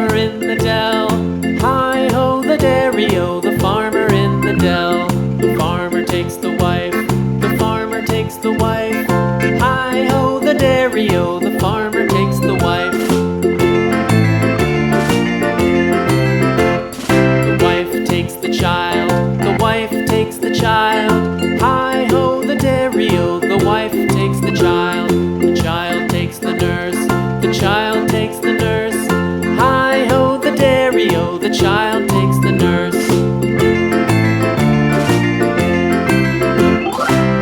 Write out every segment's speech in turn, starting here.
farmer in the dell. Hi-ho, the dairy-o, the farmer in the dell. The farmer takes the wife, the farmer takes the wife. Hi-ho, the dairy-o, the farmer takes the wife. The wife takes the child, the wife takes the child. Hi-ho, the dairy-o, the wife takes the child. The child takes the nurse, the child takes the nurse. Hi-ho, the dairy-o, the child takes the nurse.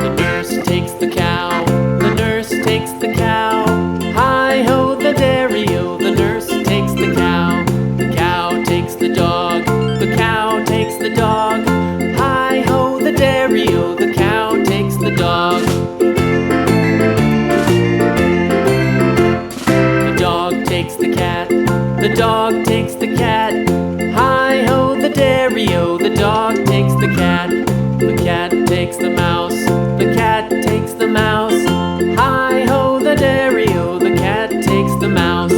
The nurse takes the cow, the nurse takes the cow. Hi-ho, the dairy-o, the nurse takes the cow. The cow takes the dog, the cow takes the dog. Hi-ho, the dairy-o, the cow takes the dog. The dog takes the cat, the dog takes the cat. Hi-ho, the dairy-o, the dog takes the cat. The cat takes the mouse, the cat takes the mouse. Hi-ho, the dairy-o, the cat takes the mouse.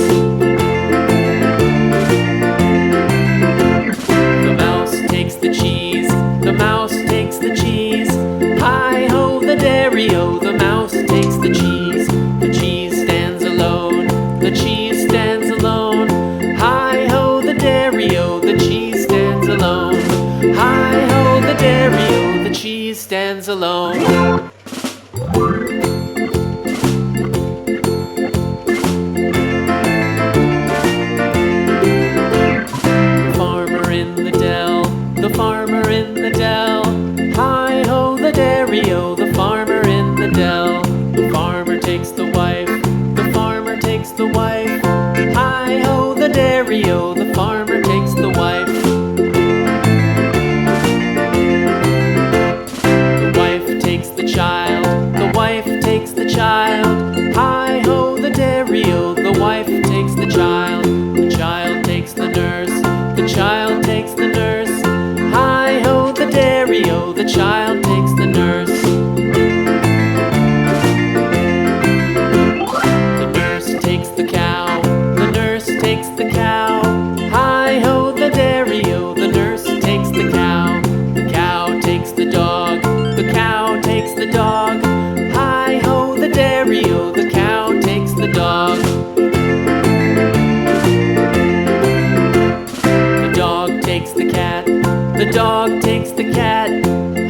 The mouse takes the cheese, the mouse takes the cheese. Hi-ho, the dairy-o, the mouse takes the cheese. The cheese stands alone, the cheese stands alone. Hi-ho, the dairy-o, the cheese stands alone. Hi-ho, the dairy-o, the cheese stands alone. The farmer in the dell, the farmer in the dell. Hi-ho, the dairy-o, the farmer in the dell. The farmer takes the wife, the farmer takes the wife. Hi-ho, the dairy-o, the farmer takes the wife. The wife takes the child, the wife takes the child. Hi-ho, the dairy-o, the wife takes the child. The child takes the nurse, the child takes the nurse. Hi-ho, the dairy-o, the child takes the nurse. The nurse takes the cow, the nurse takes the cow. Hi-ho, the dairy-o, the nurse takes the cow. The cow takes the dog, the cow takes the dog. Hi-ho, the dairy-o, the cow takes the dog. The dog takes the cat, the dog takes the cat.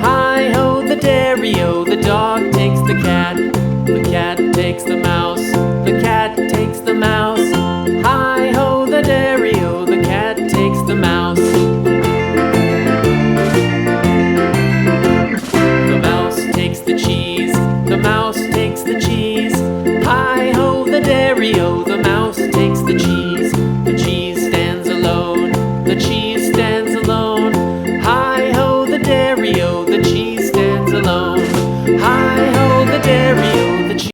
Hi-ho, the dairy-o, the dog takes the cat. The cat takes the mouse,